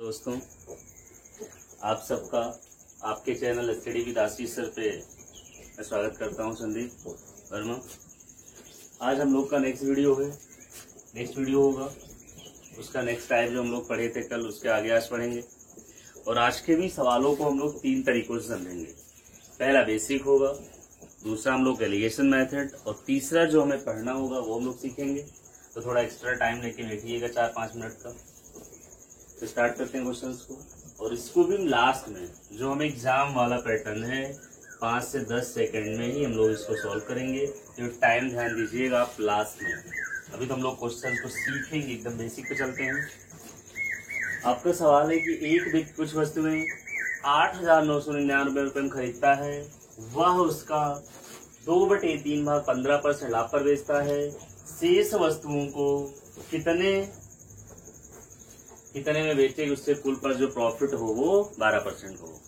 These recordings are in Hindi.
दोस्तों, आप सबका आपके channel study with Ashish sir पे मैं स्वागत करता हूं। संदीप वर्मा। आज हम लोग का नेक्स्ट वीडियो होगा उसका नेक्स्ट टाइप जो हम लोग पढ़े थे कल, उसके आगे आज पढ़ेंगे। और आज के भी सवालों को हम लोग 3 तरीकों से समझेंगे। पहला बेसिक होगा, दूसरा हम लोग एलिगेशन मेथड, और तीसरा जो हमें पढ़ना होगा वो हम लोग सीखेंगे। तो थोड़ा एक्स्ट्रा टाइम लेके बैठिएगा 4-5 मिनट का। तो स्टार्ट करते हैं क्वेश्चंस को। और इसको भी लास्ट में जो हमें एग्जाम वाला पैटर्न है 5 से 10 सेकंड में ही हम लोग इसको सॉल्व करेंगे। तो टाइम ध्यान दीजिएगा आप लास्ट में। अभी तो हम लोग क्वेश्चन को सीखेंगे, एकदम बेसिक पे चलते हैं। आपका सवाल है कि एक व्यक्ति कुछ वस्तुएं 8,999 रुपये में खरीदता है, वह उसका 2/3 भाग 15% लाभ पर बेचता है। शेष वस्तुओं को कितने में बेचेगी, उससे कुल पर जो प्रॉफिट हो वो 12% हो।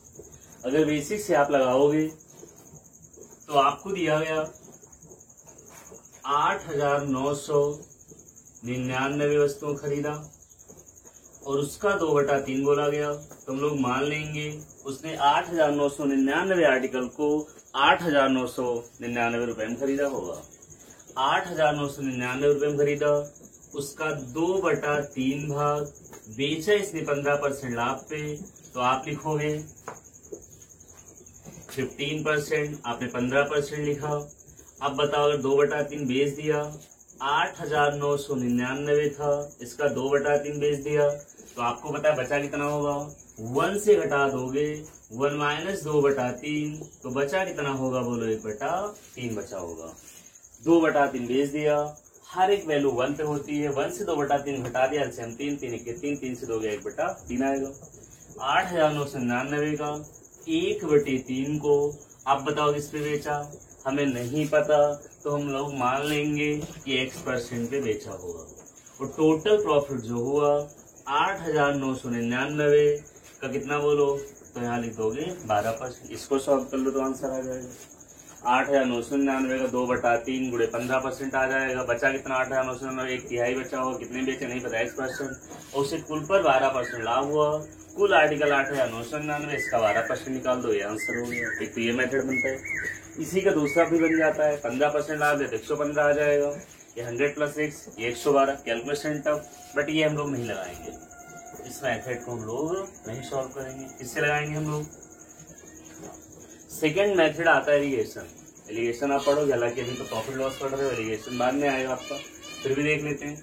अगर बेसिक से आप लगाओगे तो आपको दिया गया 8,999 वस्तुओं खरीदा और उसका 2/3 बोला गया। तो हम लोग मान लेंगे उसने 8,999 आर्टिकल को 8,999 रुपए में खरीदा होगा। 8,999 रुपए में खरीदा, उसका 2/3 भाग बेचा इसने 15% लाभ पे। तो आप लिखोगे 15%, आपने 15% लिखा। अब बताओ अगर 2/3 बेच दिया, 8,999 था, इसका 2/3 बेच दिया, तो आपको पता है बचा कितना होगा। 1 से घटा दोगे 1 - 2/3, तो बचा कितना होगा बोलो, 1/3 बचा होगा। 2/3 बेच दिया, हर एक वैल्यू 1 पे होती है। 1 से 2/3 घटा दिया, हम 3 3 के 3 3 से 2 गया 1/3 आएगा। 8,999 का 1/3 को आप बताओ किस पे बेचा, हमें नहीं पता, तो हम लोग मान लेंगे कि X% पे बेचा होगा। और टोटल प्रॉफिट जो हुआ 8,999 का कितना बोलो, तो यहाँ लिख दोगे 12%। इसको सॉल्व कर लो तो आंसर आ जाएगा। 8,999 का 2/3 गुणे 15% आ जाएगा। बचा कितना 8,999, 1/3 बचा होगा। कितने बेचे नहीं पता, X%। और उससे कुल पर 12% लाभ हुआ। कुल आर्टिकल 8,999, इसका 12% निकाल दो, ये आंसर हो गया। एक तो ये मेथड बनता है। इसी का दूसरा भी बन जाता है, 15% लाभ है तो 115 आ जाएगा। ये 100 + X, ये 112। कैलकुलेशन टफ, बट ये हम लोग नहीं लगाएंगे। इस मेथड को हम लोग नहीं सॉल्व करेंगे। किससे लगाएंगे हम लोग? सेकेंड मेथड आता है एलिगेशन आप पढ़ोगे, हालांकि अभी तो प्रॉफिट लॉस पढ़ रहे हो, एलिगेशन बाद में आएगा आपका, फिर भी देख लेते हैं।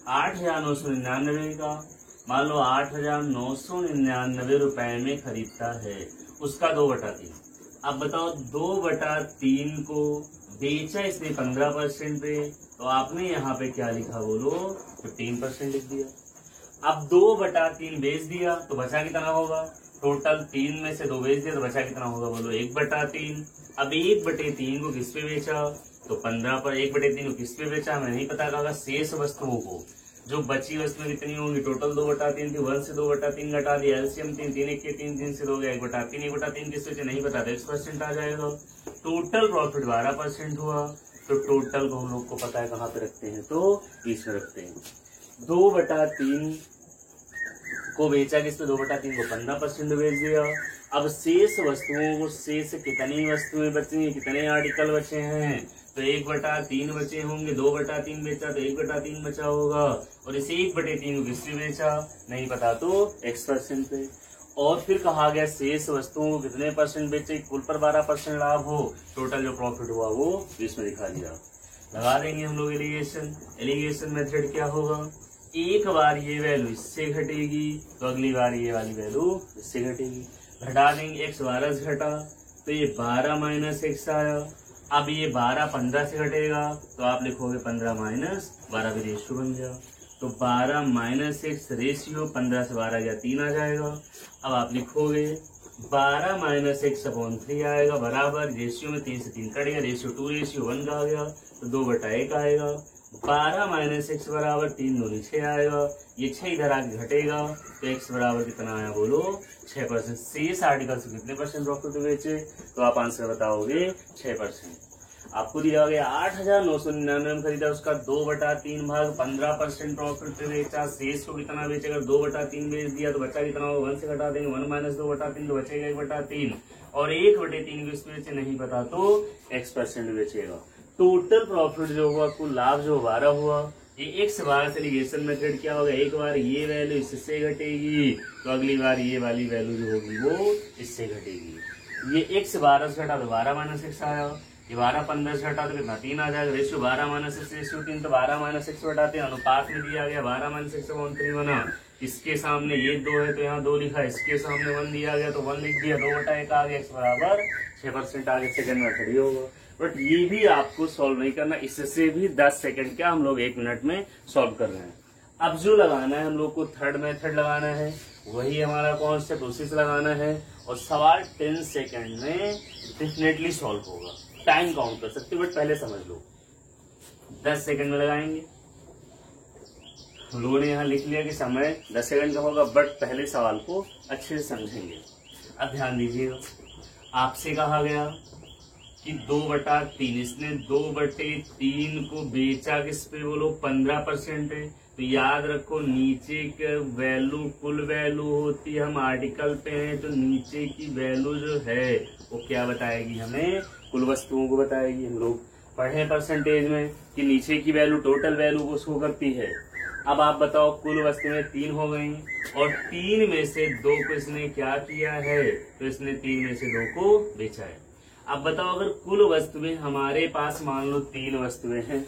8,999 का मान लो 8,999 रुपए में खरीदता है, उसका 2/3। अब बताओ 2/3 को बेचा इसने 15% पे, तो आपने यहाँ पे क्या लिखा बोलो, 15% लिख दिया। अब 2/3 बेच दिया तो बचा कितना होगा, टोटल 3 में से 2 बेच दिया तो बचा कितना होगा बोलो, 1/3। अब 1/3 को किस पे बेचा, तो 15 पर 1/3 को किस पे बेचा हमें नहीं पता होगा। शेष वस्तुओं को, जो बची वस्तुएं कितनी होंगी, टोटल 2/3 थी, 1 से 2/3 घटा दिया, एलसीएम 3 3 1 के 3 3 से 2 गया 1/3 1/3 किस पे नहीं पता, 10% आ जाएगा। टोटल प्रॉफिट 12% हुआ। तो टोटल को हम लोग को पता है कहाँ पे रखते हैं, तो बीच में रखते हैं। 2/3 को बेचा किसने, 2/3 को 15% बेच दिया। अब शेष वस्तुओं को, शेष कितनी वस्तुएं बची हैं, कितने आर्टिकल बचे हैं, तो 1/3 बचे होंगे। 2/3 बेचा तो 1/3 बचा होगा। और इसे 1/3 को किससे बेचा नहीं पता, तो X% पे। और फिर कहा गया शेष वस्तुओं को कितने परसेंट बेचे, कुल पर 12% लाभ हो। टोटल जो प्रॉफिट हुआ वो इसमें दिखा दिया। लगा देंगे हम लोग एलिगेशन मेथड क्या होगा, एक बार ये वैल्यू इससे घटेगी तो अगली बार ये वाली वैल्यू इससे घटेगी। घटा देंगे, X 12 से घटा तो ये 12 - X आया। अब ये 12 15 से घटेगा तो आप लिखोगे 15 - 12 भी रेशियो बन गया। तो 12 - X रेशियो 15 से 12 गया 3 आ जाएगा। अब आप लिखोगे 12 - X/3 आएगा बराबर, रेशियो में 3 से 3 कटेगा, रेशियो 2:1 का आ गया, तो 2/1 आएगा। 12 - X बराबर 3 दूनी 6 आएगा। ये 6 इधर आके घटेगा तो X बराबर कितना आया बोलो, 6%। शेष आर्टिकल से कितने परसेंट प्रॉफिट बेचे, तो आप आंसर बताओगे 6%। आपको दिया गया 8,999 में खरीदा, उसका 2/3 भाग 15% प्रॉफिट पे बेचा। शेष को कितना बेचे? अगर 2/3 बेच दिया तो बचा कितना होगा? 1 से घटा देंगे, 1 - 2/3 तो बचेगा 1/3, और 1/3 को इसमें बेचे नहीं पता तो x% बेचेगा। टोटल प्रॉफिट जो हुआ, कुल लाभ जो 12 हुआ, ये x बार से लिगेशन मेथड क्या होगा? एक बार ये वैल्यू इससे घटेगी तो अगली बार ये वाली वैल्यू जो होगी वो इससे घटेगी। ये x 12 से घटा तो 12 - x आया, ये 12 15 से घटा तो कितना 3 आ जाएगा। रेशियो 12 - x रेशियो 3, तो 12 - x घटाते हैं, अनुपात में दिया गया 12 - x/3 बना। इसके सामने ये 2 है तो यहाँ 2 लिखा, इसके सामने 1 दिया गया तो 1 लिख दिया, 2/1 आ गया, x बराबर 6% आगे सेकंड मेथड ही होगा। बट ये भी आपको सॉल्व नहीं करना, इससे भी 10 सेकंड क्या हम लोग 1 मिनट में सॉल्व कर रहे हैं। अब जो लगाना है हम लोग को थर्ड मेथड लगाना है, वही हमारा कॉन्सेप्ट उसी से लगाना है, और सवाल 10 सेकंड में डेफिनेटली सॉल्व होगा। टाइम काउंट कर सकते हो बट पहले समझ लो। 10 सेकंड में लगाएंगे। हम लोगों ने यहाँ लिख लिया कि समय 10 सेकंड का होगा, बट पहले सवाल को अच्छे से समझेंगे। अब ध्यान दीजिएगा, आपसे कहा गया कि 2/3, इसने 2/3 को बेचा किस पे? बोलो 15% है। तो याद रखो नीचे के वैल्यू कुल वैल्यू होती है, हम आर्टिकल पे हैं तो नीचे की वैल्यू जो है वो क्या बताएगी? हमें कुल वस्तुओं को बताएगी। हम लोग पढ़े परसेंटेज में कि नीचे की वैल्यू टोटल वैल्यू को शो करती है। अब आप बताओ, कुल वस्तुएं 3 हो गई और 3 में से 2 को इसने क्या किया है? तो इसने 3 में से 2 को बेचा है। अब बताओ, अगर कुल वस्तुएं हमारे पास मान लो 3 वस्तुएं हैं,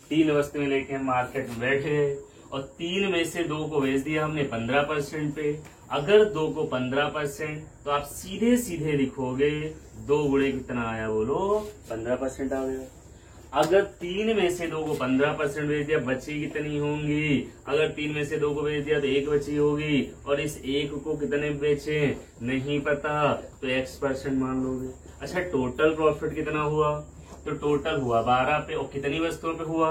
3 वस्तुएं लेके हम मार्केट में बैठ गए और 3 में से 2 को बेच दिया हमने 15% पे। अगर 2 को 15%, तो आप सीधे सीधे लिखोगे 2 गुणे कितना आया? बोलो 15% आ गया। अगर 3 में से 2 को 15% बेच दिया, बची कितनी होंगी? अगर 3 में से 2 को बेच दिया तो 1 बची होगी, और इस 1 को कितने बेचे नहीं पता तो x% मान लोगे। अच्छा, टोटल प्रॉफिट कितना हुआ? तो टोटल हुआ 12 पे, और कितनी वस्तुओं पे हुआ?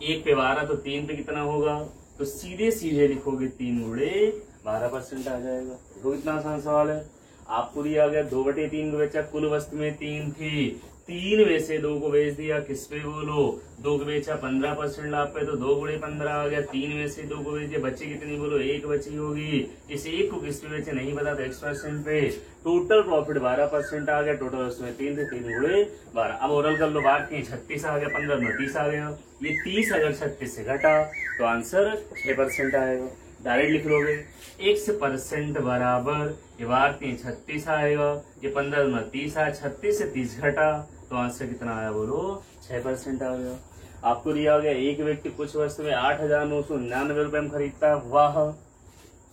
1 पे 12, तो 3 पे कितना होगा? तो सीधे सीधे लिखोगे 3 गुणे 12% आ जाएगा। तो कितना आसान सवाल है। आपको दिया गया 2/3 को बेचा, कुल वस्तुएं 3 थी, 3 में से 2 को बेच दिया किस पे? बोलो 2 को बेचा 15% लाभ पे, तो 2 गुणे 15 आ गया। 3 में से 2 को बेच दिया, बची कितनी? बोलो 1 बची होगी। इस 1 को किस पे बेचे नहीं पता तो x% पे। टोटल प्रॉफिट 12% आ गया। टोटल वस्तुएं 3 थे, 3 गुणे 12। अब ओरल कर लो, बात की 36 आ गया, 15 में 30 आ गया। ये 30 अगर 36 से घटा तो आंसर 6% आएगा। डायरेक्ट लिख लोगे x% बराबर, ये बार 36 आएगा, ये 15 में 30 आया, 36 से 30 घटा तो आंसर कितना आया? बोलो 6% आ गया। आपको दिया गया एक व्यक्ति कुछ वस्तुएं 8,999 रुपए में खरीदता है, वह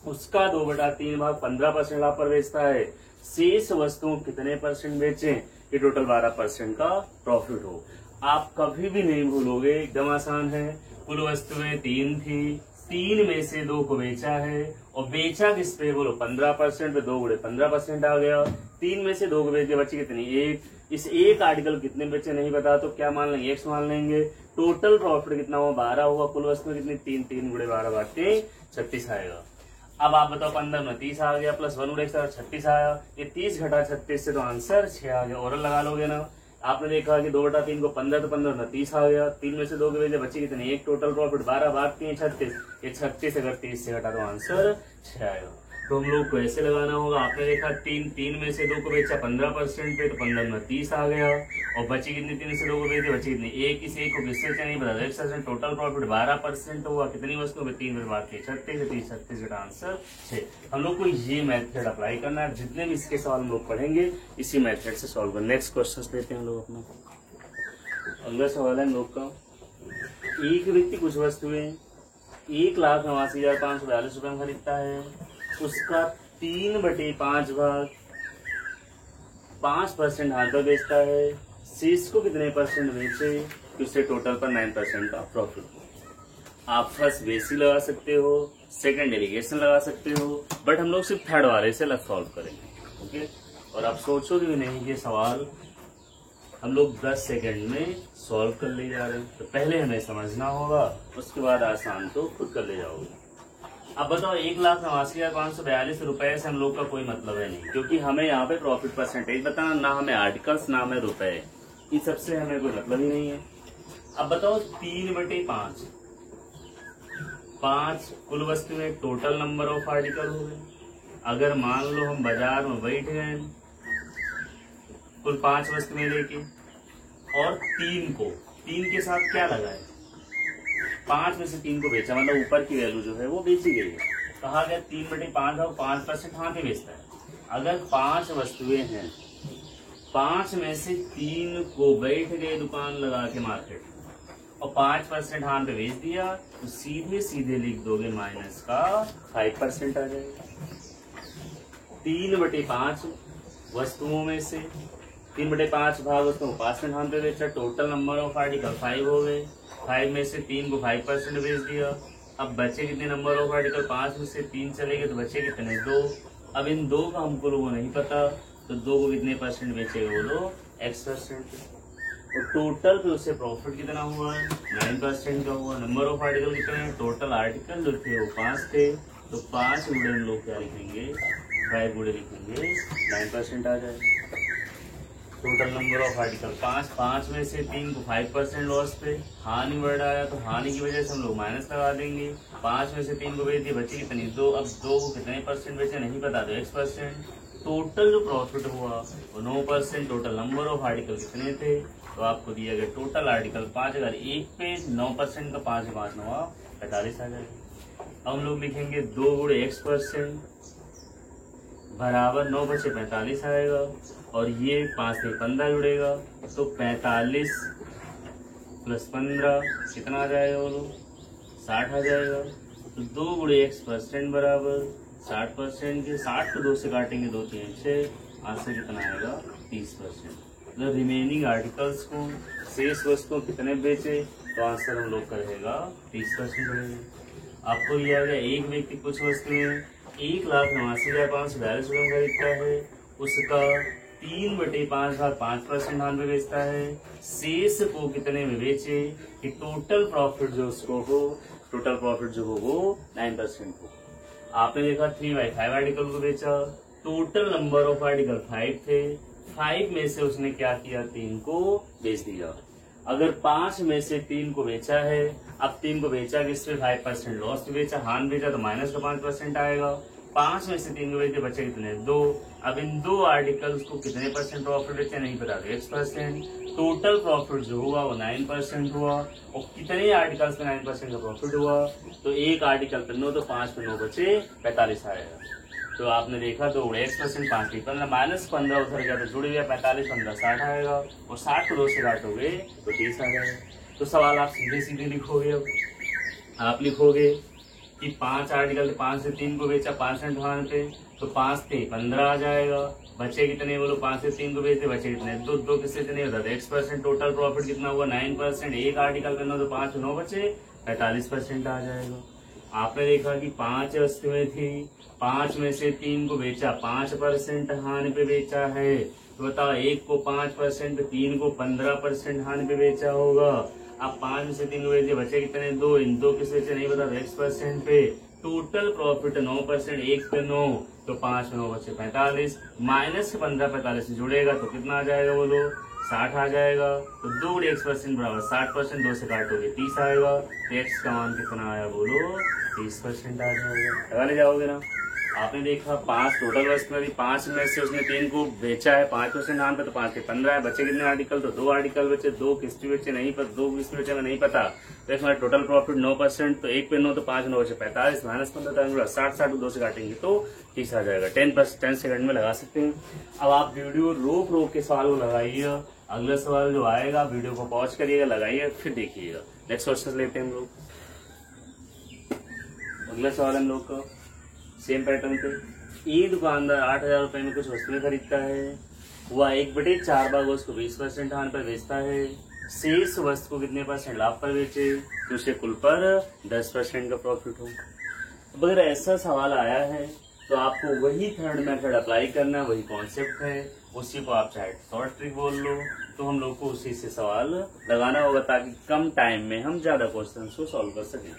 उसका 2/3 भाग 15% लाभ पर बेचता है। शेष वस्तुओं कितने परसेंट बेचे? ये टोटल 12% का प्रॉफिट हो। आप कभी भी नहीं भूलोगे, एकदम आसान है। कुल वस्तुएं 3 थी, 3 में से 2 को बेचा है, और बेचा किस पे? बोलो 15% पे, 2 गुणे 15% आ गया। 3 में से 2 को बेच दिया, बची कितनी? 1। इस एक आर्टिकल कितने बेचे नहीं पता तो क्या मान लेंगे? x मान लेंगे। टोटल प्रॉफिट कितना हुआ? 12 हुआ। कुल वस्तुएं कितनी? 3, 3 गुणे 12 बांटे 36 आएगा। अब आप बताओ, 15 में 30 आ गया, प्लस 1 गुणे 36 आया, ये 30 घटा 36 से तो आंसर 6 आ गया। ओरल लगा लोगे ना। आपने देखा कि 2/3 को 15 तो 15 में 30 आ गया। 3 में से 2 के बेचे, बची कितनी? 1। टोटल प्रॉफिट 12 बार 3 36, ये 36 अगर 30 से घटा तो आंसर 6 आएगा। तो हम लोग को ऐसे लगाना होगा। आपने देखा 3 में से 2 को बेचा 15% पे, तो 15 में 30 आ गया, और बची कितनी? 3 से 2 को बेचे, बची कितनी? 1। इस 1 को किससे से नहीं पता, 1%। टोटल प्रॉफिट 12% हुआ। कितनी वस्तुओं पे? 3 में बात की 36 से 30, 36 का आंसर 6। हम लोग को ये मेथड अप्लाई करना है। जितने भी इसके सवाल हम लोग पढ़ेंगे इसी मेथड से सॉल्व करना। नेक्स्ट क्वेश्चन लेते हैं हम लोग अपना। अगला सवाल है हम लोग का, एक व्यक्ति कुछ वस्तुएं 1,89,542 रुपए में खरीदता है, उसका 3/5 भाग 5% हाथ पर बेचता है। शेष को कितने परसेंट बेचे तो उससे टोटल पर 9% का प्रॉफिट हो। आप फर्स्ट बेसी लगा सकते हो, सेकंड डेलीगेशन लगा सकते हो, बट हम लोग सिर्फ थर्ड वाले से सॉल्व करेंगे। ओके, और आप सोचोगे भी नहीं कि सवाल हम लोग 10 सेकंड में सॉल्व कर ले जा रहे हैं। तो पहले हमें समझना होगा, उसके बाद आसान तो खुद कर ले जाओगे। अब बताओ, 1,89,542 रुपए से हम लोग का कोई मतलब है नहीं, क्योंकि हमें यहाँ पे प्रॉफिट परसेंटेज बताना, ना हमें आर्टिकल्स ना हमें रुपए। इस सबसे हमें कोई मतलब ही नहीं है। अब बताओ 3/5, 5 कुल वस्तुएं, टोटल नंबर ऑफ आर्टिकल हो गए। अगर मान लो हम बाजार में बैठ गए कुल 5 वस्तुएं लेके और 3 के साथ क्या लगाए, 5 में से 3 को बेचा, मतलब ऊपर की वैल्यू जो है वो बेची गई है। कहा गया 3/5 और 5% हाँ के बेचता है। अगर 5 वस्तुएं हैं, 5 में से 3 को बैठ गए दुकान लगा के मार्केट और 5% हान पे बेच दिया, तो सीधे सीधे लिख दोगे माइनस का 5% आ जाएगा। 3/5 वस्तुओं में से 3/5 भाग वस्तुओं को 5% हान पे बेचा, टोटल नंबर ऑफ आर्टिकल 5 हो गए। 5 में से 3 को 5% बेच दिया। अब बचे कितने नंबर ऑफ आर्टिकल, 5 में से 3 चले गए तो बचे कितने, 2। अब इन 2 का हमको लोगों नहीं पता, तो 2 को कितने परसेंट बेचेगा बोलो, X%। और टोटल पे उससे प्रॉफिट कितना हुआ, 9% का हुआ। नंबर ऑफ आर्टिकल कितने हैं, टोटल आर्टिकल जो थे वो 5 थे, तो 5 गुणे हम लोग क्या लिखेंगे, 5 गुणे लिखेंगे, 9% आ जाएगा। टोटल नंबर ऑफ आर्टिकल 5 में से 3 को 5% लॉस पे, हानि बढ़ आया तो हानि की वजह से हम लोग माइनस लगा देंगे। 5 में से 3 को बेच दिए, बची कितनी, 2। अब 2 को कितने परसेंट बेचे नहीं पता, तो X%। टोटल जो प्रॉफिट हुआ वो 9%। टोटल नंबर ऑफ आर्टिकल कितने थे, तो आपको दिया गया टोटल आर्टिकल 5। अगर एक पे 9% का 5 5 9 45 आ जाएगा। अब हम लोग लिखेंगे 2 गुणे X% बराबर 9 बचे 45 आएगा, और ये 5 से 15 जुड़ेगा, तो 45 + 15 कितना आ जाएगा बोलो, 60 आ जाएगा। तो 2 गुणे X% बराबर 60% के 60 को 2 से काटेंगे, 2 3 6, आंसर कितना आएगा, 30%। मतलब रिमेनिंग आर्टिकल्स को, शेष वस्तुओं कितने बेचे, तो आंसर हम लोग का रहेगा 30% रहेगा। आपको दिया गया एक व्यक्ति कुछ वस्तुएं 1,89,542 रुपये खरीदता है, उसका 3/5 भाग 5% हान में बेचता है, शेष को कितने में बेचे कि टोटल प्रॉफिट जो उसको हो, टोटल प्रॉफिट जो हो वो 9% हो। आपने देखा 3/5 आर्टिकल को बेचा, टोटल नंबर ऑफ आर्टिकल 5 थे, 5 में से उसने क्या किया, 3 को बेच दिया। अगर 5 में से 3 को बेचा है, अब 3 को बेचा किसपे, 5% लॉस पे बेचा, हान बेचा तो माइनस का 5% आएगा। 5 में से 3 को बेचे, बचे कितने, 2। अब इन 2 आर्टिकल्स को कितने परसेंट प्रॉफिट बेचे नहीं पता, तो X%। टोटल प्रॉफिट जो हुआ वो 9% हुआ, और कितने आर्टिकल्स में 9% का प्रॉफिट हुआ, तो एक आर्टिकल पे 9, तो 5 पे 9 बचे 45 आएगा। तो आपने देखा तो X%, 5 पे 15, -15 उधर गया तो जुड़ गया, 45 15 60 आएगा, और 60 को 2 से काटोगे तो 30 आ जाएगा। तो सवाल आप सीधे सीधे लिखोगे। अब आप लिखोगे कि 5 आर्टिकल 5 से 3 को बेचा 5% हान पे, तो 5 थे 15 आ जाएगा, बचे कितने बोलो, 5 से 3 को बेचते बचे कितने, 2 किससे नहीं होता, X%। टोटल प्रॉफिट कितना हुआ, 9%। एक आर्टिकल पे 9, तो 5 9 बचे 45% आ जाएगा। आपने देखा कि 5 वस्तुएं थी, 5 में से 3 को बेचा, 5% हानि पे बेचा है, तो बताओ एक को 5% 3 को 15% हानि पे बेचा होगा। अब 5 में से 3 को बेचे, बचे कितने, 2। इन 2 किस बेचे नहीं पता, X% पे। टोटल प्रॉफिट 9%, एक पे 9, तो 5 9 बचे 45, माइनस 15 45 जुड़ेगा तो कितना आ जाएगा बोलो, 60 आ जाएगा। तो 2 X% बराबर 60%, 2 से काटोगे 30 आएगा, तो X का मान कितना आया बोलो, 30% आ जाएगा। लगाने जाओगे ना। आपने देखा 5 टोटल वस्तुएं थी, 5 में से उसने 3 को बेचा है 5% नाम पे, तो 5 के 15 है, बचे कितने आर्टिकल, तो 2 आर्टिकल बचे, 2 किस्ती बेचे नहीं पता, 2 किस्ती बेचे नहीं पता, तो इसमें टोटल प्रॉफिट 9%, तो 1 पे 9, तो 5 9 बचे 45, माइनस 15 60 2 से काटेंगे तो 30 आ जाएगा। 10 सेकंड में लगा सकते हैं। अब आप वीडियो रोक रोक के सवाल को लगाइए, अगला सवाल जो आएगा वीडियो को पॉज करिएगा, लगाइए, फिर देखिएगा। नेक्स्ट क्वेश्चन लेते हैं हम लोग। अगला सवाल हम लोग का सेम पैटर्न पे। ये दुकानदार 8,000 रुपए में कुछ वस्तुएं खरीदता है, वह 1/4 भाग उसको 20% हान पर बेचता है, शेष वस्तु को कितने परसेंट लाभ पर बेचे, तो उसे कुल पर 10% का प्रॉफिट हो। अब अगर ऐसा सवाल आया है तो आपको वही थर्ड मेथड अप्लाई करना, वही कॉन्सेप्ट है, उसी को आप चाहे शॉर्ट ट्रिक बोल लो, तो हम लोग को उसी से सवाल लगाना होगा ताकि कम टाइम में हम ज्यादा क्वेश्चन को सॉल्व कर सकें।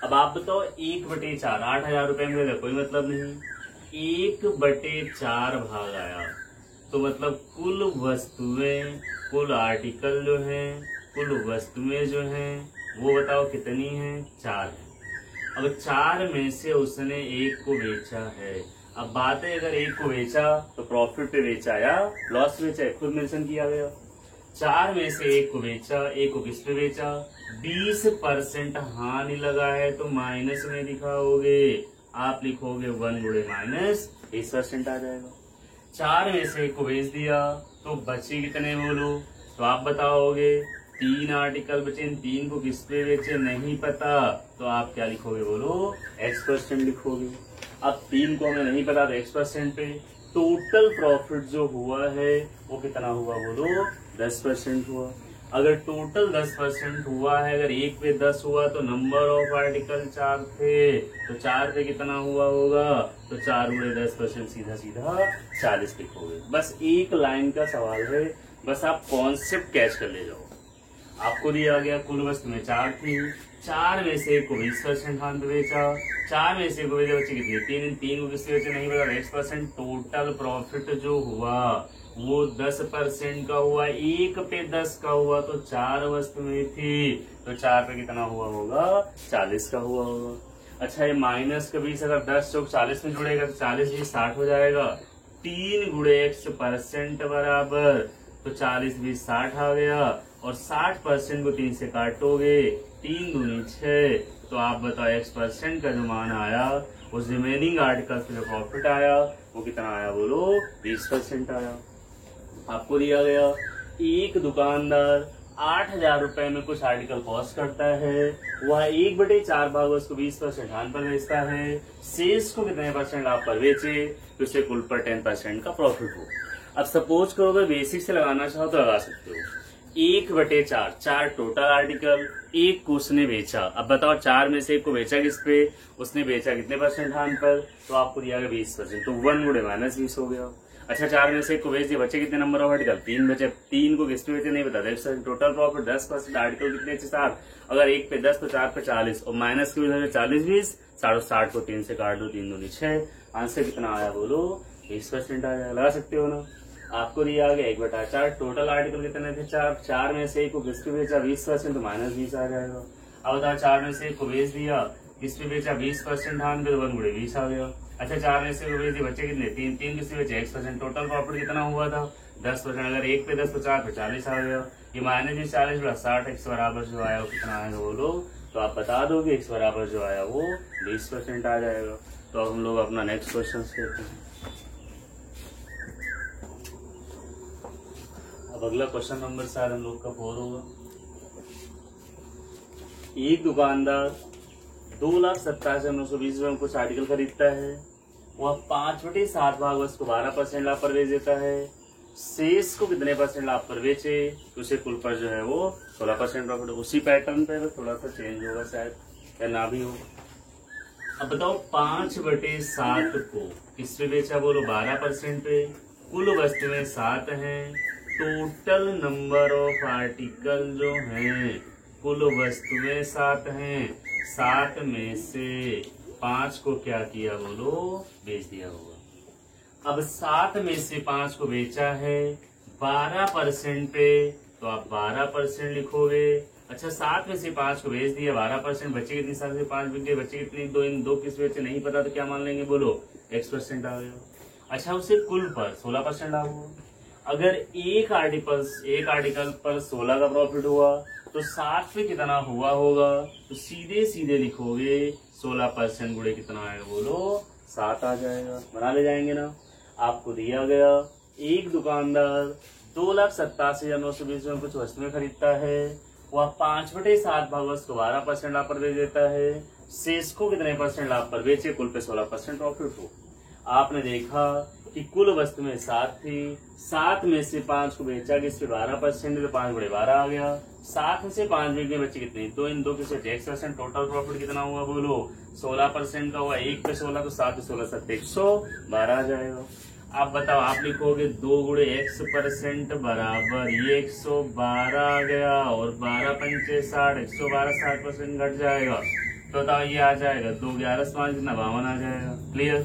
अब आप बताओ 1/4, 8,000 रुपए में कोई मतलब नहीं, 1/4 भाग आया, तो तो मतलब कुल वस्तुएं, कुल आर्टिकल जो हैं, कुल वस्तुएं जो हैं वो बताओ कितनी हैं, 4 है। अब 4 में से उसने एक को बेचा है। अब बात है अगर एक को बेचा तो प्रॉफिट पे बेचा या लॉस बेचा है, खुद मेंशन किया गया। 4 में से एक को बेचा, एक को किस पे बेचा, 20% हानि लगा है तो माइनस में दिखाओगे, आप लिखोगे 1 गुणे माइनस 20% आ जाएगा। 4 में से एक को बेच दिया तो बचे कितने बोलो, तो आप बताओगे 3 आर्टिकल बचे, इन 3 को किस पे बेचे नहीं पता, तो आप क्या लिखोगे बोलो, x% लिखोगे। अब 3 को हमें नहीं पता तो x% पे टोटल प्रॉफिट जो हुआ है वो कितना हुआ बोलो, 10% हुआ। अगर टोटल 10% हुआ है, अगर 1 पे 10 हुआ तो नंबर ऑफ आर्टिकल 4 थे, तो 4 पे कितना हुआ होगा, तो 4 गुणे 10% सीधा सीधा 40 लिखोगे। बस एक लाइन का सवाल है, बस आप कॉन्सेप्ट कैच कर ले जाओ। आपको दिया गया कुल वस्तु में 4 थी, 4 में से एक को 20% हानि पे बेचा, 4 में से एक को बेचे, बच्चे कितने 3 को किससे बेचे नहीं पता, x%। टोटल प्रॉफिट जो हुआ वो 10% का हुआ, 1 पे 10 का हुआ तो 4 वस्तु में थी तो 4 पे कितना हुआ होगा, 40 का हुआ होगा। अच्छा ये माइनस का 20 अगर 10 चौक 40 में जुड़ेगा तो 40 20 60 हो जाएगा। 3 गुणे x% बराबर, तो 40 20 60 आ गया, और 60% को 3 से काटोगे, 3 दूनी 6, तो आप बताओ x% का जो मान आया उस रिमेनिंग आर्टिकल से जो प्रॉफिट आया वो कितना आया बोलो, 20% आया। आपको दिया गया एक दुकानदार 8,000 रुपए में कुछ आर्टिकल कॉस्ट करता है, वह 1/4 भाग उसको 20% हानि पर बेचता है, शेष को कितने % लाभ पर बेचे तो उसे कुल पर 10% का प्रॉफिट हो। अब सपोज करो अगर बेसिक से लगाना चाहो तो लगा सकते हो, 1/4, 4 टोटल आर्टिकल, एक को उसने बेचा। अब बताओ 4 में से एक को बेचा किस पे, उसने बेचा कितने % हानि पर, तो आपको दिया गया 20%, तो 1 गुणे माइनस 20 हो गया। अच्छा 4 में से एक को बेच दिया, बचे कितने नंबर ऑफ आर्टिकल, 3 बचे, 3 को किस पे बेचे नहीं बता, 10% टोटल प्रॉफिट, 10% आर्टिकल कितने 7, अगर 1 पे 10 तो 4 पे 40, और माइनस की वजह से 40 20 60 को 3 से काट दो, 3 दूनी 6, आंसर कितना आया बोलो, 20% आया। लगा सकते हो ना। आपको दिया गया 1/4, टोटल आर्टिकल कितने थे 4, 4 में से एक को किस पे बेचा 20% तो माइनस 20 आ जाएगा। अब बताओ 4 में से एक को बेच दिया, किस पे बेचा 20% हानि पे, तो 1 गुणे 20 आ गया। अच्छा 4 में से बेच दिए, बच्चे कितने 3 किससे बेचे x%, टोटल प्रॉफिट कितना हुआ था 10%, अगर 1 पे 10 तो 4 पे 40 आ गया, ये माइनस 20 40 + 60, x बराबर जो आया वो कितना आएगा बोलो, तो आप बता दोगे x बराबर जो आया वो 20% आ जाएगा। तो अब हम लोग अपना नेक्स्ट क्वेश्चन देखते हैं। अब अगला क्वेश्चन नंबर शायद हम लोग का 4 होगा। एक दुकानदार 2,87,920 रुपए में कुछ आर्टिकल खरीदता है, वह 5/7 भाग उसको 12% लाभ पर बेच देता है, शेष को कितने % लाभ पर बेचे तो उसे कुल पर जो है वो 16% प्रॉफिट। उसी पैटर्न पे थोड़ा सा चेंज होगा शायद या ना भी हो। अब बताओ 5/7 को किस पे बेचा बोलो, 12% पे, कुल वस्तुएं 7 हैं, टोटल नंबर ऑफ आर्टिकल जो हैं, कुल वस्तुएं 7 हैं, 7 में से 5 को क्या किया बोलो, बेच दिया होगा। अब 7 में से 5 को बेचा है 12% पे, तो आप 12% लिखोगे। अच्छा 7 में से 5 को बेच दिया 12%, बच्चे कितनी 7 से 5 बिक गए, बच्चे कितनी 2, इन 2 किस बेचे नहीं पता तो क्या मान लेंगे बोलो, x% आ गया। अच्छा उसे कुल पर 16% लाभ हुआ। अगर एक आर्टिकल पर 16 का प्रॉफिट हुआ तो 7 पे कितना हुआ होगा, तो सीधे सीधे लिखोगे 16% गुणे कितना आएगा बोलो, 7 आ जाएगा। बना ले जाएंगे ना। आपको दिया गया एक दुकानदार 2,87,920 में कुछ वस्तुएं खरीदता है, वह 5/7 भाग उसको 12% लाभ पर बेच देता है, शेष को कितने % लाभ पर बेचे कुल पे 16% प्रॉफिट हो। आपने देखा कि कुल वस्तुएं 7 थी, 7 में से 5 को बेचा कि इस पे 12%, तो 5 गुणे 12 आ गया। 7 में से 5 बिकने बच्चे कितने 2, इन 2 के से x%, टोटल प्रॉफिट कितना हुआ बोलो, 16% का हुआ। 1 पे 16 तो 7 16 7 112 आ जाएगा। आप बताओ, आप लिखोगे 2 गुणे x% बराबर ये 112 आ गया, और 12 पंचे 60, 112 60% घट जाएगा, तो बताओ ये आ जाएगा 2 11 5 कितना 52 आ जाएगा। क्लियर,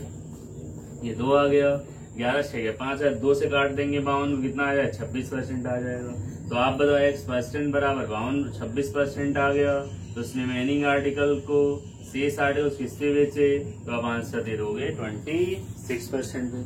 ये 2 आ गया। 11 6 5 है, 2 से काट देंगे 52 को, कितना आ जाएगा 26% आ जाएगा। तो आप बताओ x% बराबर 52 26% आ गया। तो उस रिमेनिंग आर्टिकल को शेष आर्टिकल किससे बेचे, तो आप आंसर दे दोगे 26% में।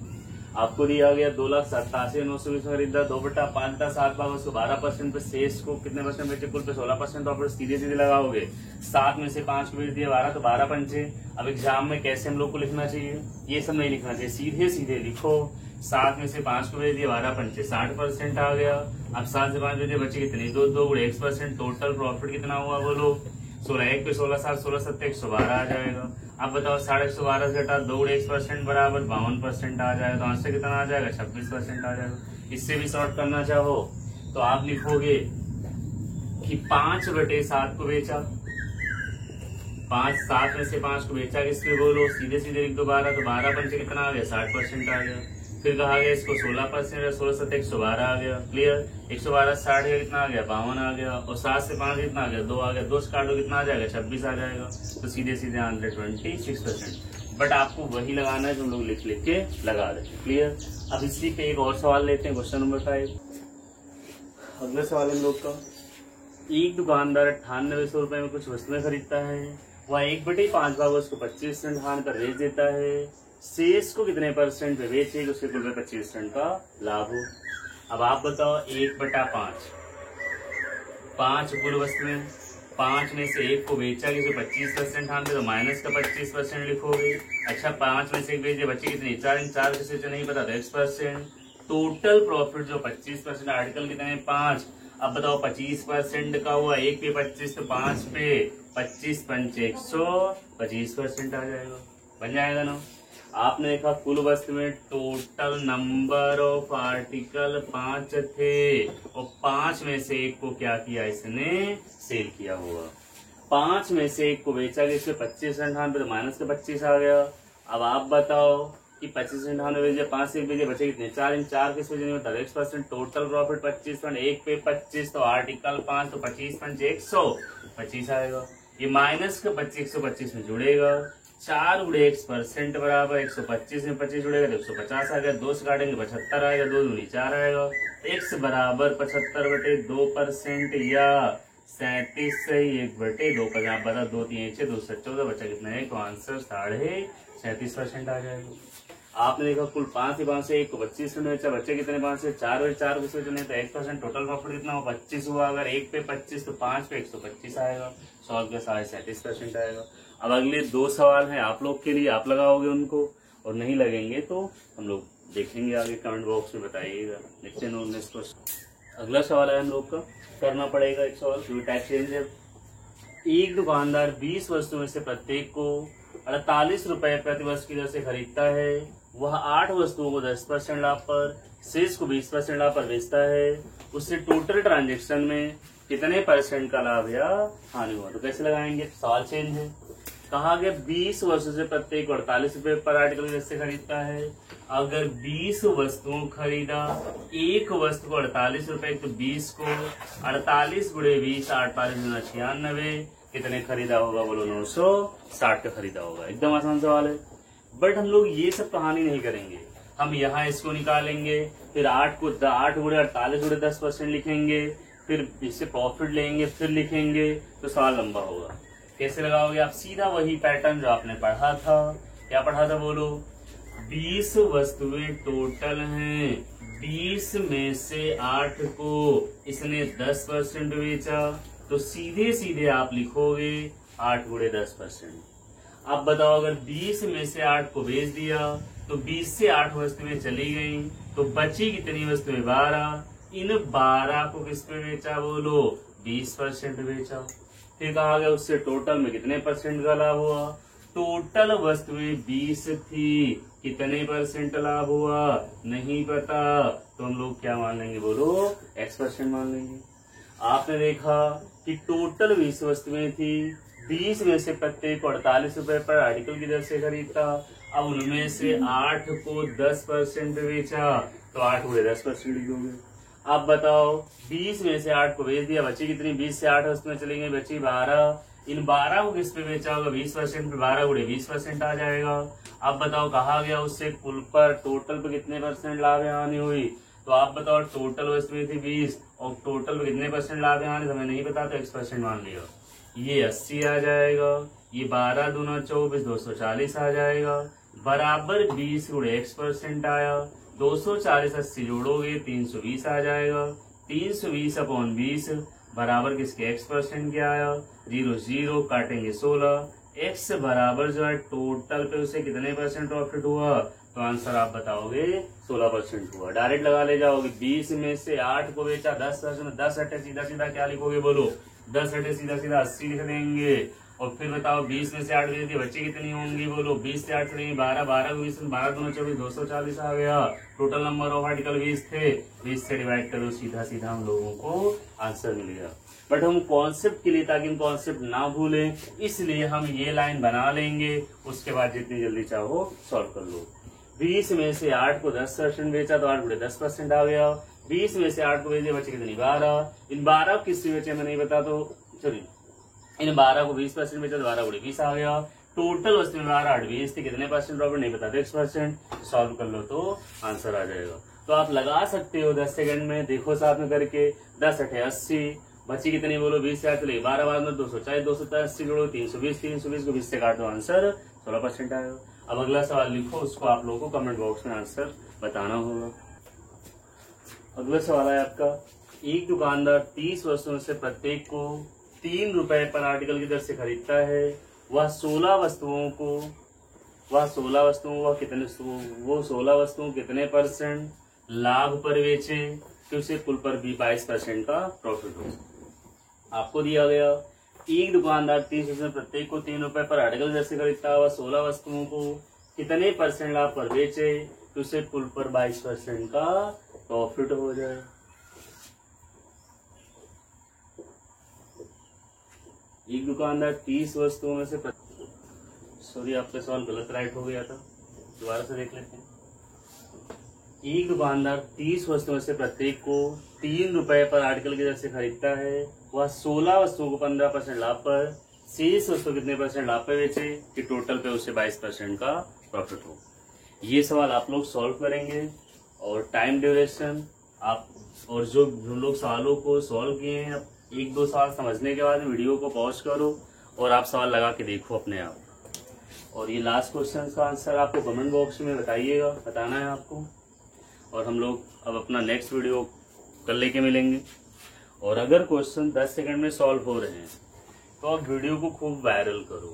आपको दिया गया 2,87,920 खरीदा, 2/5 उसको 12% पे, शेष को कितने परसेंट बेचे, कुल पे 16%। तो आप सीधे सीधे लगाओगे, 7 में से 5 को बेच दिया 12, तो 12 पंचे। अब एग्जाम में कैसे हम लोग को लिखना चाहिए, ये सब नहीं लिखना चाहिए, सीधे सीधे लिखो। 7 में से 5 को बेच दिया 12 पंचे 60% आ गया। अब 7 से 5 बेचे बचे कितनी, 2 गुणे 1%। टोटल प्रॉफिट कितना हुआ बोलो, 16 1 पे 16 7 16 7 112 आ जाएगा। अब बताओ 112 से घटा 2 गुणे 1% बराबर 52% आ जाएगा। तो आंसर कितना आ जाएगा 26% आ जाएगा। इससे भी शॉर्ट करना चाहो तो आप लिखोगे कि 5/7 को बेचा, 7 में से 5 को बेचा किसके बोलो, सीधे सीधे लिख दो 12, तो 12 पंचे कितना आ गया 60% आ गया। फिर कहा गया इसको 16%, 16 7 112 आ गया। क्लियर, 112 60 का कितना आ गया 52 आ गया, और 7 से 5 कितना आ गया 2 आ गया, 2 से काटो कितना आ जाएगा 26 आ जाएगा। तो सीधे सीधे आंसर 26%। बट आपको वही लगाना है जो हम लोग लिख लिख के लगा रहे हैं। क्लियर। अब इसी पे एक और सवाल लेते हैं, क्वेश्चन नंबर 5। अगला सवाल हम लोग का, एक दुकानदार 9800 रुपए में कुछ वस्तुएं खरीदता है, वह 1/5 भाग उसको 25% हानि पर बेच देता है, शेष को कितने परसेंट पे बेचेगा, उसके कुल 25% का लाभ हो। अब आप बताओ 1/5, 5 कुल वस्तुएं, 5 में से 1 को बेचा किसी 25% हानि, तो माइनस का 25% लिखोगे। अच्छा 5 में से 1 बेच दिया, बच्चे कितनी 4 किसी से नहीं पता तो x%। टोटल प्रॉफिट जो 25%, आर्टिकल कितने 5। अब बताओ 25% का हुआ, 1 पे 25 तो 5 पे 25 पंचे 125% आ जाएगा, बन जाएगा ना। आपने देखा कुल वस्तु में टोटल नंबर ऑफ आर्टिकल 5 थे, और 5 में से 1 को क्या किया इसने सेल किया हुआ। 5 में से 1 को बेचा गया, इसमें 25% पे, तो माइनस का 25 आ गया। अब आप बताओ कि 25% बेचे, 5 से 1 बेचे, बचे कितने 4, 4 किस वजह में 10%। टोटल प्रॉफिट 25%, 1 पे 25 तो आर्टिकल 5 तो 25 पंचे 125 आएगा। ये माइनस का 125 में जुड़ेगा, 4 गुणे x% बराबर 125 में 25 जुड़ेगा तो 150 आ गया। 2 से काटेंगे 75 आएगा, 2 दूनी 4 आएगा। x बराबर 75/2% या 37 से 1/2। आप बता 2 3 1 2 से 14 बचा कितना है, तो आंसर 37.5% आ जाएगा। आपने देखा कुल 5 से 5 से 1 को 25% बेचा, बच्चे कितने 5 से 4 4 किस वजह तो 1%। टोटल प्रॉफिट कितना हुआ 25 हुआ। अगर 1 पे 25 तो 5 पे 125 आएगा, सॉल्व के 37% आएगा। अब अगले 2 सवाल हैं आप लोग के लिए, आप लगाओगे उनको, और नहीं लगेंगे तो हम लोग देखेंगे आगे, कमेंट बॉक्स में बताइएगा। देखते हैं 19 क्वेश्चन। अगला सवाल है हम लोग का, करना पड़ेगा एक सवाल, जो टैक्स चेंज है। एक दुकानदार 20 वस्तुओं में से प्रत्येक को 48 रुपए प्रति वस्तु की दर से खरीदता है, वह 8 वस्तुओं को 10% लाभ पर, शेष को 20% लाभ पर बेचता है, उससे टोटल ट्रांजेक्शन में कितने % का लाभ या हानि हुआ। तो कैसे लगाएंगे, सवाल चेंज है। कहा गया 20 वस्तु से प्रत्येक 48 रुपए पर आर्टिकल जैसे खरीदता है। अगर 20 वस्तुओं खरीदा, एक वस्तु को 48 रुपए, तो 20 को 48 गुणे 20 48 गुना 96, कितने खरीदा होगा बोलो, 960 का खरीदा होगा। एकदम आसान सवाल है। बट हम लोग ये सब कहानी नहीं करेंगे, हम यहाँ इसको निकालेंगे, फिर 8 गुणे 48 गुणे 10% लिखेंगे, फिर इससे प्रॉफिट लेंगे, फिर लिखेंगे, तो सवाल लंबा होगा। कैसे लगाओगे आप, सीधा वही पैटर्न जो आपने पढ़ा था। क्या पढ़ा था बोलो, 20 वस्तुएं टोटल हैं, 20 में से 8 को इसने 10% बेचा, तो सीधे सीधे आप लिखोगे 8 गुणे 10%। अब बताओ अगर 20 में से 8 को बेच दिया, तो 20 से 8 वस्तुएं चली गई, तो बची कितनी वस्तुएं 12। इन 12 को किस पे बेचा बोलो, 20% बेचा। फिर कहा गया उससे टोटल में कितने % का लाभ हुआ। टोटल वस्तुएं 20 थी, कितने % लाभ हुआ नहीं पता, तो हम लोग क्या मान लेंगे बोलो, x% मान लेंगे। आपने देखा कि टोटल 20 वस्तुएं थी, 20 में से प्रत्येक 48 रुपए पर आर्टिकल की दर से खरीदता। अब उनमें से 8 को 10% बेचा, तो 8 गुणे 10% लिखोगे। अब बताओ 20 में से 8 को बेच दिया, बची कितनी, 20 से 8 वस्तुएं चली गई, बची 12। इन 12 को किस पे बेचा होगा, 20% पे, 12 गुणे 20% आ जाएगा। अब बताओ कहा गया उससे कुल पर टोटल पे कितने परसेंट लाभ हानि हुई। तो आप बताओ टोटल वस्तु थी 20 और टोटल पे कितने परसेंट लाभ हानि हमें नहीं पता तो x% मान लिया। ये 80 आ जाएगा, ये 12 दूना 24 240 आ जाएगा, बराबर 20 गुणे x% आया। 240 80 जोड़ोगे 320 आ जाएगा। 320 अपॉन 20 बराबर किसके x% क्या आया 0 0 काटेंगे 16। x बराबर जो है टोटल पे उसे कितने परसेंट प्रॉफिट हुआ तो आंसर आप बताओगे 16% हुआ। डायरेक्ट लगा ले जाओगे 20 में से 8 को बेचा 10 हटे सीधा सीधा क्या लिखोगे बोलो 10 हटे सीधा सीधा 80 लिख देंगे। और फिर बताओ 20 में से 8 बेच दिए बच्चे कितनी होंगी बोलो 20 से 8 करेंगे 12 12 को 20 12 दूना 24 240 आ गया। टोटल नंबर ऑफ आर्टिकल 20 थे 20 से डिवाइड करो सीधा सीधा हम लोगों को आंसर मिल गया। बट हम कॉन्सेप्ट के लिए ताकि हम कॉन्सेप्ट ना भूलें इसलिए हम ये लाइन बना लेंगे, उसके बाद जितनी जल्दी चाहो सॉल्व कर लो। 20 में से 8 को 10% बेचा तो 8 गुणे 10% आ गया। 20 में से 8 को बेचे बचे कितनी 12। इन 12 किससे बेचे हमें नहीं पता तो सॉरी इन 12 को 20% बेचा तो 12 गुणे 20 आ गया। टोटल वस्तु में 12 8 20 थे कितने परसेंट प्रॉफिट नहीं पता तो x%। सॉल्व कर लो तो आंसर आ जाएगा। तो आप लगा सकते हो 10 सेकंड में, देखो साथ में करके 10 अठे 80 बची कितनी बोलो 20 से 8 चले 12 12 में 240 280 जोड़ो 320 320 को 20 से काट दो आंसर 16% आएगा। अब अगला सवाल लिखो उसको आप लोगों को कमेंट बॉक्स में आंसर बताना होगा। अगला सवाल है आपका, एक दुकानदार 30 वस्तुओं से प्रत्येक को 3 रुपए पर आर्टिकल की दर से खरीदता है। वह 16 वस्तुओं को कितने परसेंट लाभ पर बेचे कि उसे कुल पर भी 22% का प्रॉफिट हो। आपको दिया गया एक दुकानदार 30 वस्तुओं प्रत्येक को 3 रुपए पर आर्टिकल दर से खरीदता है। वह 16 वस्तुओं को कितने परसेंट लाभ पर बेचे तो उसे कुल पर 22% का प्रॉफिट हो जाए। एक दुकानदार 30 वस्तुओं में से सॉरी आपका सवाल गलत राइट हो गया था, दोबारा से देख लेते हैं। एक दुकानदार 30 वस्तुओं से प्रत्येक को 3 रुपए पर आर्टिकल की दर से खरीदता है। वह 16 वस्तुओं को 15% लाभ पर शेष वस्तु कितने परसेंट लाभ पर बेचे कि टोटल पे उसे 22% का प्रॉफिट हो। ये सवाल आप लोग सॉल्व करेंगे और टाइम ड्यूरेशन आप और जो लोग सवालों को सॉल्व किए हैं 1-2 सवाल समझने के बाद वीडियो को पॉज करो और आप सवाल लगा के देखो अपने आप। और ये लास्ट क्वेश्चन का आंसर आपको कमेंट बॉक्स में बताइएगा, बताना है आपको। और हम लोग अब अपना नेक्स्ट वीडियो कल लेके मिलेंगे। और अगर क्वेश्चन 10 सेकंड में सॉल्व हो रहे हैं तो आप वीडियो को खूब वायरल करो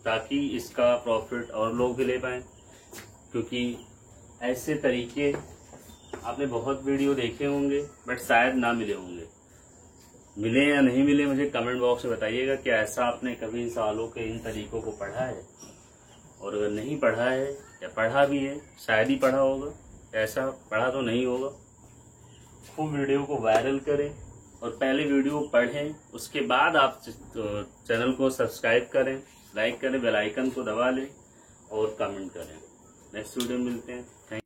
ताकि इसका प्रॉफिट और लोग भी ले पाएं, क्योंकि ऐसे तरीके आपने बहुत वीडियो देखे होंगे बट शायद ना मिले होंगे। मिले या नहीं मिले मुझे कमेंट बॉक्स में बताइएगा कि ऐसा आपने कभी इन सवालों के इन तरीकों को पढ़ा है। और अगर नहीं पढ़ा है या पढ़ा भी है शायद ही पढ़ा होगा, ऐसा पढ़ा तो नहीं होगा। खूब वीडियो को वायरल करें और पहले वीडियो पढ़ें, उसके बाद आप चैनल को सब्सक्राइब करें, लाइक करें, बेल आइकन को दबा लें और कमेंट करें। नेक्स्ट वीडियो में मिलते हैं। थैंक